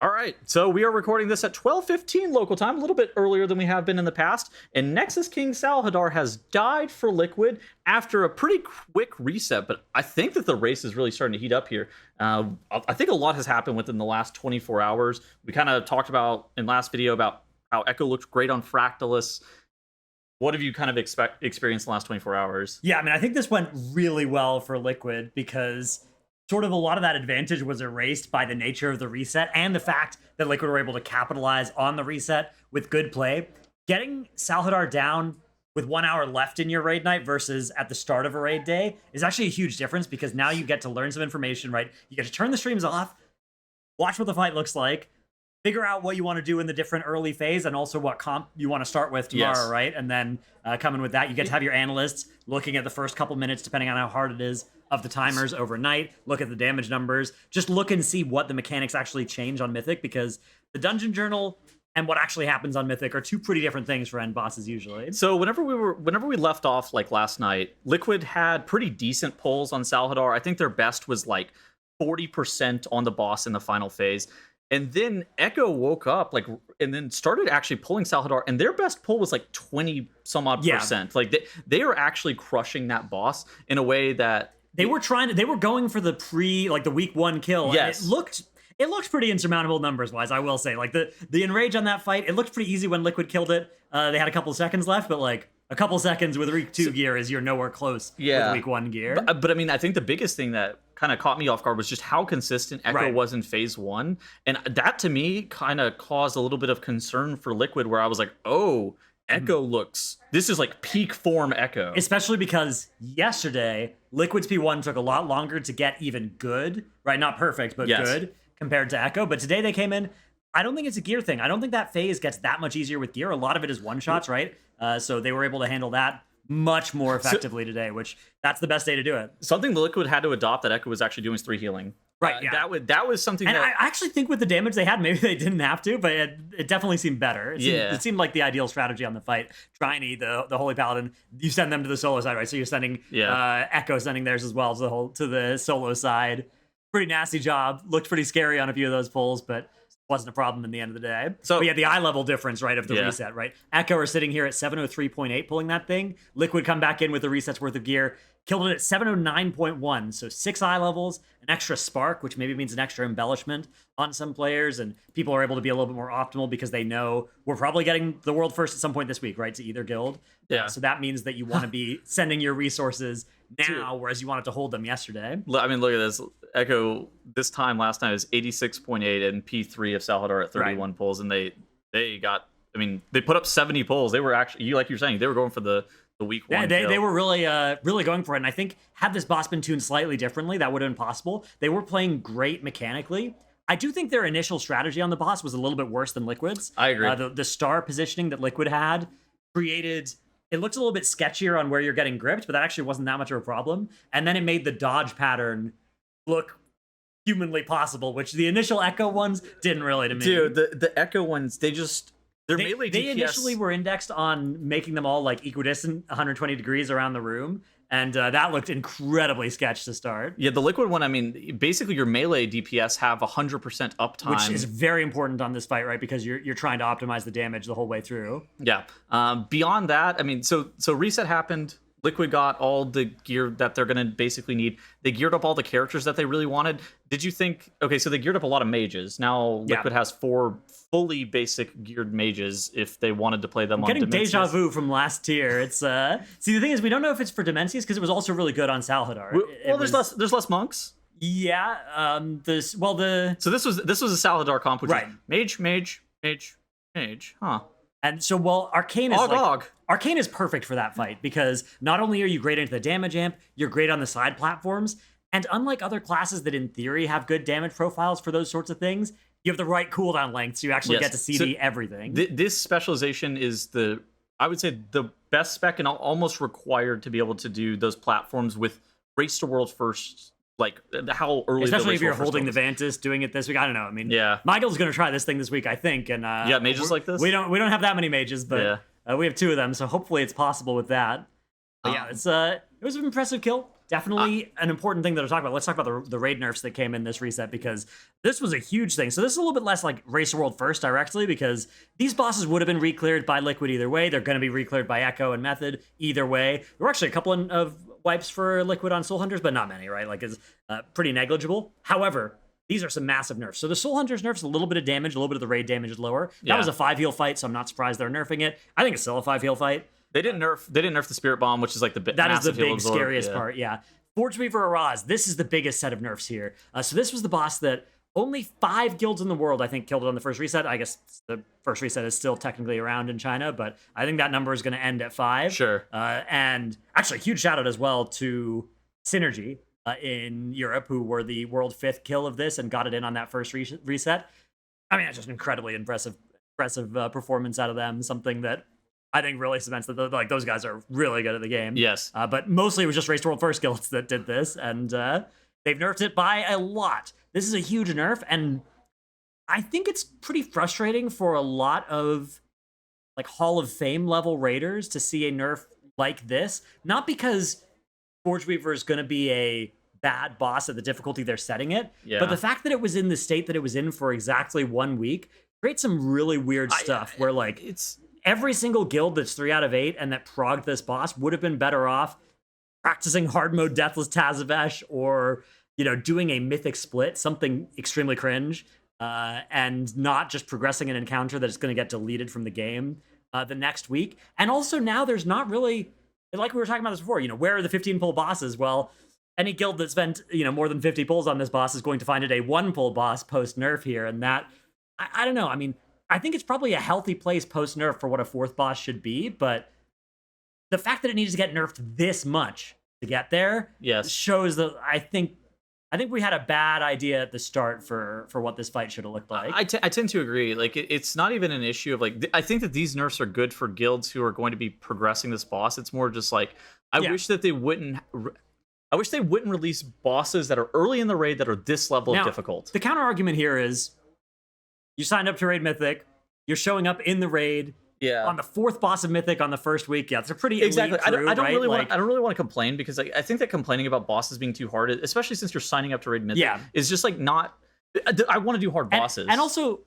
All right, so we are recording this at 12:15 local time, a little bit earlier than we have been in the past, and Nexus-King Salhadaar has died for Liquid after a pretty quick reset, but I think that the race is really starting to heat up here. I think a lot has happened within the last 24 hours. We kind of talked about in last video about how Echo looked great on Fractillus. What have you kind of experienced in the last 24 hours? Yeah, I mean, I think this went really well for Liquid because sort of a lot of that advantage was erased by the nature of the reset and the fact that Liquid were able to capitalize on the reset with good play. Getting Salhadaar down with 1 hour left in your raid night versus at the start of a raid day is actually a huge difference because now you get to learn some information, right? You get to turn the streams off, watch what the fight looks like, figure out what you want to do in the different early phase and also what comp you want to start with tomorrow, right? And then coming with that, you get to have your analysts looking at the first couple minutes, depending on how hard it is, of the timers overnight, look at the damage numbers, just look and see what the mechanics actually change on Mythic, because the Dungeon Journal and what actually happens on Mythic are two pretty different things for end bosses usually. So whenever we left off like last night, Liquid had pretty decent pulls on Salhadaar. I think their best was like 40% on the boss in the final phase. And then Echo woke up and then started actually pulling Salhadaar, and their best pull was like 20 some odd percent. Like they are actually crushing that boss in a way that they were going for the the week one kill. Yes. And it looked pretty insurmountable numbers wise, I will say. Like the enrage on that fight, it looked pretty easy when Liquid killed it. They had a couple seconds left, but like a couple seconds with week 2 gear is you're nowhere close with week 1 gear. But I mean, I think the biggest thing that kind of caught me off guard was just how consistent Echo was in phase 1. And that to me kind of caused a little bit of concern for Liquid, where I was like, oh, Echo this is like peak form Echo. Especially because yesterday, Liquid's P1 took a lot longer to get even good, right? Not perfect, but good compared to Echo. But today they came in. I don't think it's a gear thing. I don't think that phase gets that much easier with gear. A lot of it is one-shots, right? So they were able to handle that much more effectively today, which that's the best day to do it. Something the Liquid had to adopt that Echo was actually doing is 3 healing. Right, yeah. That was something and that... I actually think with the damage they had, maybe they didn't have to, but it definitely seemed better. It seemed like the ideal strategy on the fight. Triney, the Holy Paladin, you send them to the solo side, right? So you're sending Echo sending theirs as well to the solo side. Pretty nasty job. Looked pretty scary on a few of those pulls, but wasn't a problem in the end of the day. So but yeah, the eye level difference, right, of the reset, right? Echo are sitting here at 703.8 pulling that thing. Liquid come back in with the reset's worth of gear, killed it at 709.1, so 6 eye levels, an extra spark, which maybe means an extra embellishment on some players, and people are able to be a little bit more optimal because they know we're probably getting the world first at some point this week, right, to either guild. Yeah. So that means that you want to be sending your resources now, whereas you wanted to hold them yesterday. I mean, look at this. Echo this time last night was 86.8 and P3 of Salhadaar at 31 pulls, and they got, I mean, they put up 70 pulls. They were actually, like you're saying, they were going for the week 1 kill. They were really going for it, and I think had this boss been tuned slightly differently, that would have been possible. They were playing great mechanically. I do think their initial strategy on the boss was a little bit worse than Liquid's. I agree. The star positioning that Liquid had created... It looked a little bit sketchier on where you're getting gripped, but that actually wasn't that much of a problem. And then it made the dodge pattern look humanly possible, which the initial Echo ones didn't really to me. Dude, the Echo ones, they melee DPS... They initially were indexed on making them all like equidistant, 120 degrees around the room. And that looked incredibly sketch to start. Yeah, the Liquid one, I mean, basically your melee DPS have 100% uptime. Which is very important on this fight, right? Because you're trying to optimize the damage the whole way through. Yeah. Beyond that, I mean, so reset happened. Liquid got all the gear that they're going to basically need. They geared up all the characters that they really wanted. Did you think... Okay, so they geared up a lot of mages. Now Liquid has 4 fully basic geared mages if they wanted to play them on Dimensius. Getting deja vu from last tier. It's see, the thing is, we don't know if it's for Dimensius because it was also really good on Salhadaar. Well, there's less monks. Yeah. So this was a Salhadaar comp, which is mage, huh? And so, Arcane is Arcane is perfect for that fight because not only are you great into the damage amp, you're great on the side platforms, and unlike other classes that in theory have good damage profiles for those sorts of things, you have the right cooldown lengths. So you actually get to CD everything. This specialization is I would say the best spec and almost required to be able to do those platforms with Race to World first. Like how early, especially if you're holding the Vantis, doing it this week. I don't know. I mean, my guild's gonna try this thing this week, I think. And mages like this. We don't have that many mages, but we have 2 of them, so hopefully it's possible with that. But it was an impressive kill definitely an important thing that I'll talk about. Let's talk about the raid nerfs that came in this reset, because this was a huge thing. So this is a little bit less like Race the World First directly, because these bosses would have been recleared by Liquid either way. They're going to be recleared by Echo and Method either way. There were actually a couple of wipes for Liquid on Soul Hunters, but not many, right? Like, it's pretty negligible. However, these are some massive nerfs. So the Soul Hunters nerfs a little bit of damage, a little bit of the raid damage is lower. That was a 5 heal fight, so I'm not surprised they're nerfing it. I think it's still a 5 heal fight. They didn't nerf the Spirit Bomb, which is like the that is the big absorb. scariest part. Yeah, Forgeweaver Araz. This is the biggest set of nerfs here. So this was the boss that only 5 guilds in the world, I think, killed it on the first reset. I guess the first reset is still technically around in China, but I think that number is going to end at 5. Sure. And actually, huge shout out as well to Synergy in Europe, who were the world 5th kill of this and got it in on that first reset. I mean, it's just incredibly impressive performance out of them. Something that I think really cements that like those guys are really good at the game. Yes. But mostly it was just Race to World First guilds that did this, and they've nerfed it by a lot. This is a huge nerf, and I think it's pretty frustrating for a lot of like Hall of Fame level raiders to see a nerf like this. Not because Forgeweaver is going to be a bad boss at the difficulty they're setting it, but the fact that it was in the state that it was in for exactly 1 week creates some really weird stuff where like it's every single guild that's 3 out of 8 and that progged this boss would have been better off practicing hard mode Deathless Tazavesh, or doing a mythic split, something extremely cringe, and not just progressing an encounter that is going to get deleted from the game the next week. And also now there's not really, like we were talking about this before, where are the 15 pull bosses? Well, any guild that spent more than 50 pulls on this boss is going to find it a 1 pull boss post nerf here, and that I don't know. I mean, I think it's probably a healthy place post nerf for what a 4th boss should be, but the fact that it needs to get nerfed this much to get there, shows that I think we had a bad idea at the start for what this fight should have looked like. I tend to agree. Like, it's not even an issue of like, I think that these nerfs are good for guilds who are going to be progressing this boss. It's more just like, I wish that they wouldn't. I wish they wouldn't release bosses that are early in the raid that are this level of difficult. The counter argument here is, you signed up to raid Mythic, you're showing up in the raid. On the 4th boss of Mythic on the first week, it's a pretty elite crew, I don't right? really want to complain, because I think that complaining about bosses being too hard, especially since you're signing up to raid Mythic, is just like not. I want to do hard bosses, and also,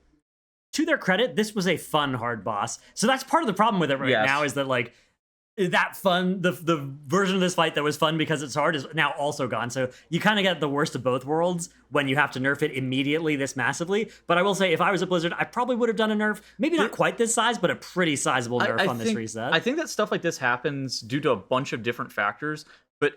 to their credit, this was a fun hard boss. So that's part of the problem with it now, is that like that fun, the version of this fight that was fun because it's hard is now also gone. So you kind of get the worst of both worlds when you have to nerf it immediately this massively. But I will say, if I was a Blizzard, I probably would have done a nerf, maybe not quite this size, but a pretty sizable nerf on this reset. I think that stuff like this happens due to a bunch of different factors. But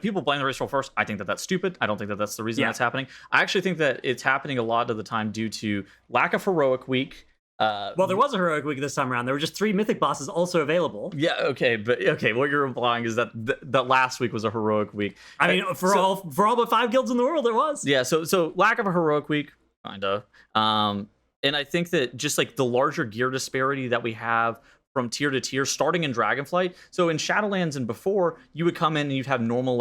people blame the Race Roll First. I think that that's stupid. I don't think that that's the reason that's happening. I actually think that it's happening a lot of the time due to lack of Heroic Week. Well, there was a Heroic Week this time around. There were just 3 Mythic bosses also available. Yeah, okay, but what you're implying is that that last week was a Heroic Week. I mean, for all but 5 guilds in the world, it was. Yeah, so lack of a Heroic Week, kind of. And I think that just like the larger gear disparity that we have from tier to tier, starting in Dragonflight. So in Shadowlands and before, you would come in and you'd have normal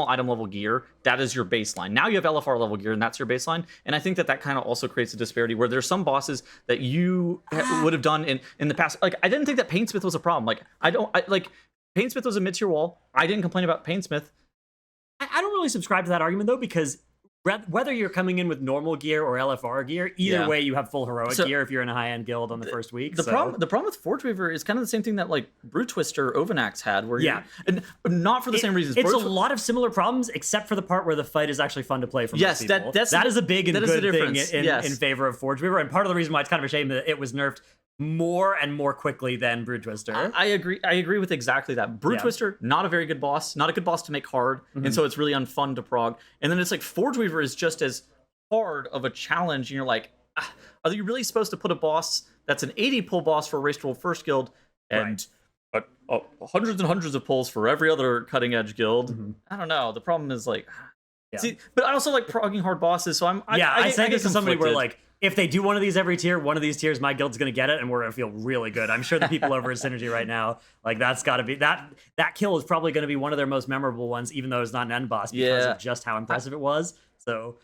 item level gear. That is your baseline. Now you have LFR level gear, and that's your baseline. And I think that kind of also creates a disparity where there's some bosses that you would have done in the past. Like, I didn't think that Painsmith was a problem. Like, Painsmith was a mid-tier wall. I didn't complain about Painsmith. I don't really subscribe to that argument, though, because whether you're coming in with normal gear or LFR gear, either way you have full heroic gear if you're in a high-end guild on the first week. The problem with Forgeweaver is kind of the same thing that like Brute Twister Ovanax had, where and not for the same reasons. It's a lot of similar problems, except for the part where the fight is actually fun to play for most people. That is a big and good thing in favor of Forgeweaver, and part of the reason why it's kind of a shame that it was nerfed more and more quickly than Brute Twister. I agree with exactly that. Brute Twister, not a very good boss, not a good boss to make hard, and so it's really unfun to prog. And then it's like Forgeweaver is just as hard of a challenge, and you're like, are you really supposed to put a boss that's an 80 pull boss for a Race to World First guild and hundreds and hundreds of pulls for every other cutting edge guild? I don't know. The problem is like, see, but I also like progging hard bosses, so I say this to somebody where like, if they do one of these every tier, one of these tiers, my guild's going to get it, and we're going to feel really good. I'm sure the people over at Synergy right now, like, that's got to be... That kill is probably going to be one of their most memorable ones, even though it's not an end boss, because of just how impressive it was. So,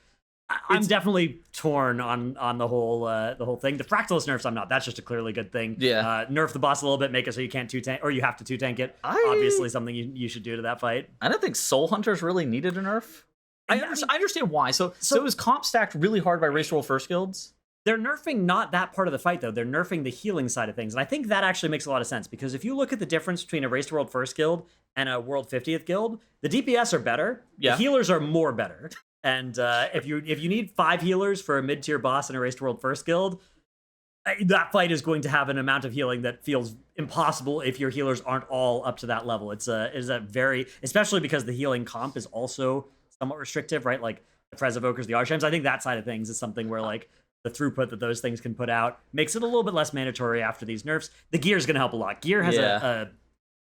I'm definitely torn on the whole thing. The Fractillus nerfs, I'm not. That's just a clearly good thing. Yeah. Nerf the boss a little bit, make it so you can't 2-tank, or you have to 2-tank it. Obviously something you should do to that fight. I don't think Soul Hunters really needed a nerf. I understand why. So it was comp stacked really hard by race roll first guilds. They're nerfing not that part of the fight, though. They're nerfing the healing side of things. And I think that actually makes a lot of sense, because if you look at the difference between a Race to World First guild and a World 50th guild, the DPS are better. Yeah. The healers are more better. And if you need 5 healers for a mid-tier boss in a Race to World First guild, that fight is going to have an amount of healing that feels impossible if your healers aren't all up to that level. It's a very, especially because the healing comp is also somewhat restrictive, right? Like the Prez Evokers, the Archons. I think that side of things is something where like the throughput that those things can put out makes it a little bit less mandatory after these nerfs. The gear is going to help a lot. Gear has a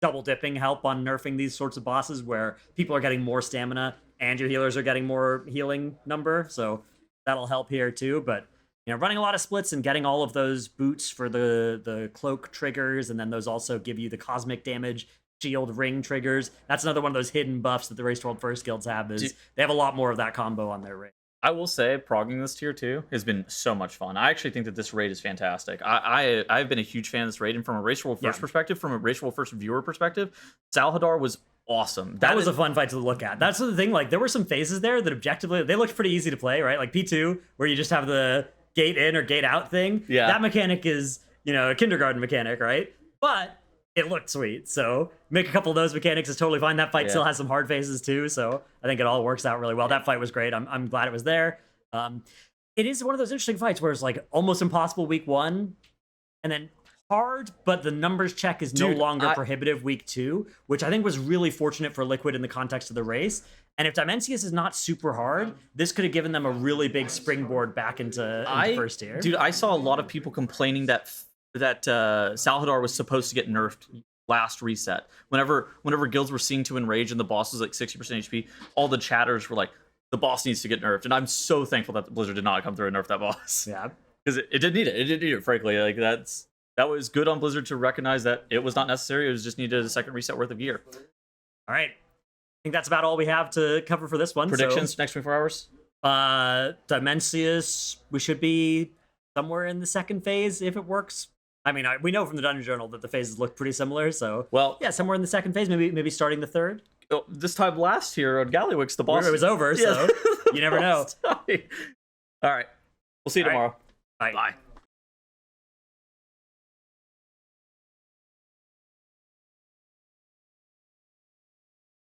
double dipping help on nerfing these sorts of bosses, where people are getting more stamina and your healers are getting more healing number. So that'll help here too. But running a lot of splits and getting all of those boots for the cloak triggers, and then those also give you the cosmic damage shield ring triggers. That's another one of those hidden buffs that the Race to World First guilds have. They have a lot more of that combo on their ring. I will say, progging this tier 2 has been so much fun. I actually think that this raid is fantastic. I've been a huge fan of this raid, and from a Race to World First perspective, from a Race to World First viewer perspective, Salhadaar was awesome. That was a fun fight to look at. That's the thing. Like, there were some phases there that objectively they looked pretty easy to play, right? Like P2, where you just have the gate in or gate out thing. Yeah, that mechanic is a kindergarten mechanic, right? But it looked sweet. So make a couple of those mechanics is totally fine. That fight still has some hard phases too, so I think it all works out really well. That fight was great. I'm glad it was there. It is one of those interesting fights where it's like almost impossible week 1, and then hard, but the numbers check is no longer prohibitive week 2, which I think was really fortunate for Liquid in the context of the race. And if Dimensius is not super hard, this could have given them a really big springboard back into first tier. Dude, I saw a lot of people complaining that Salhadaar was supposed to get nerfed last reset. Whenever guilds were seeing to enrage and the boss was like 60% HP, all the chatters were like, the boss needs to get nerfed. And I'm so thankful that Blizzard did not come through and nerf that boss. Yeah. Because it didn't need it. It didn't need it, frankly. Like that was good on Blizzard to recognize that it was not necessary. It was just needed a second reset worth of gear. All right. I think that's about all we have to cover for this one. Predictions next 24 hours? Dimensius, we should be somewhere in the second phase if it works. I mean, we know from the Dungeon Journal that the phases look pretty similar, so somewhere in the second phase, maybe starting the third. Oh, this time last year on Gallywix, the boss... It was over, so you never know. All right. We'll see you tomorrow. Right. Bye.